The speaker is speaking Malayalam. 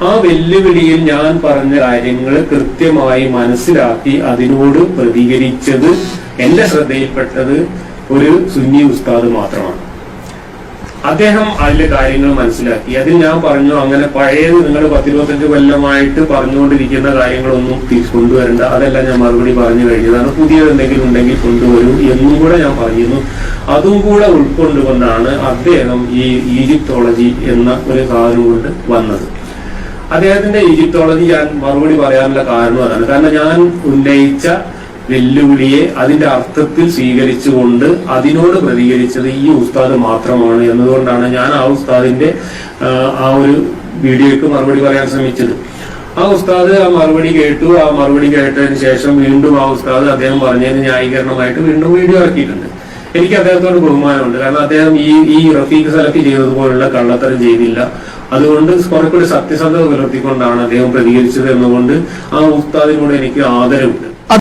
ആ വെല്ലുവിളിയിൽ ഞാൻ പറഞ്ഞ കാര്യങ്ങൾ കൃത്യമായി മനസ്സിലാക്കി അതിനോട് പ്രതികരിച്ചത് എന്റെ ശ്രദ്ധയിൽപ്പെട്ടത് ഒരു സുന്നി ഉസ്താദ് മാത്രമാണ്. അദ്ദേഹം അതിലെ കാര്യങ്ങൾ മനസ്സിലാക്കി. അതിൽ ഞാൻ പറഞ്ഞു, അങ്ങനെ പഴയത് നിങ്ങൾ 10-25 കൊല്ലമായിട്ട് പറഞ്ഞുകൊണ്ടിരിക്കുന്ന കാര്യങ്ങളൊന്നും കൊണ്ടുവരണ്ട, അതെല്ലാം ഞാൻ മറുപടി പറഞ്ഞു കഴിഞ്ഞതാണ്, പുതിയത് എന്തെങ്കിലും ഉണ്ടെങ്കിൽ കൊണ്ടുവരും എന്നും കൂടെ ഞാൻ പറഞ്ഞിരുന്നു. അതും കൂടെ ഉൾക്കൊണ്ടുകൊണ്ടാണ് അദ്ദേഹം ഈ ഈജിപ്തോളജി എന്ന ഒരു സാധനം കൊണ്ട് വന്നത്. അദ്ദേഹത്തിന്റെ ഈജിപ്തോളജി ഞാൻ മറുപടി പറയാനുള്ള കാരണം അതാണ്. കാരണം ഞാൻ ഉന്നയിച്ച വെല്ലുവിളിയെ അതിന്റെ അർത്ഥത്തിൽ സ്വീകരിച്ചുകൊണ്ട് അതിനോട് പ്രതികരിച്ചത് ഈ ഉസ്താദ് മാത്രമാണ് എന്നതുകൊണ്ടാണ് ഞാൻ ആ ഉസ്താദിന്റെ ആ ഒരു വീഡിയോയ്ക്ക് മറുപടി പറയാൻ ശ്രമിച്ചത്. ആ ഉസ്താദ് ആ മറുപടി കേട്ടു. ആ മറുപടി കേട്ടതിന് ശേഷം വീണ്ടും ആ ഉസ്താദ് അദ്ദേഹം പറഞ്ഞതിന് ന്യായീകരണമായിട്ട് വീണ്ടും വീഡിയോ ഇറക്കിയിട്ടുണ്ട്. എനിക്ക് അദ്ദേഹത്തോട് ബഹുമാനമുണ്ട്. കാരണം അദ്ദേഹം ഈ റഫീഖ് സലഫി ചെയ്തതുപോലുള്ള കള്ളത്തരം ചെയ്തില്ല. അതുകൊണ്ട് കുറെ കൂടി സത്യസന്ധത പുലർത്തിക്കൊണ്ടാണ് അദ്ദേഹം പ്രതികരിച്ചത് എന്നുകൊണ്ട് ആ ഉസ്താദിനോട് എനിക്ക് ആദരവുണ്ട്.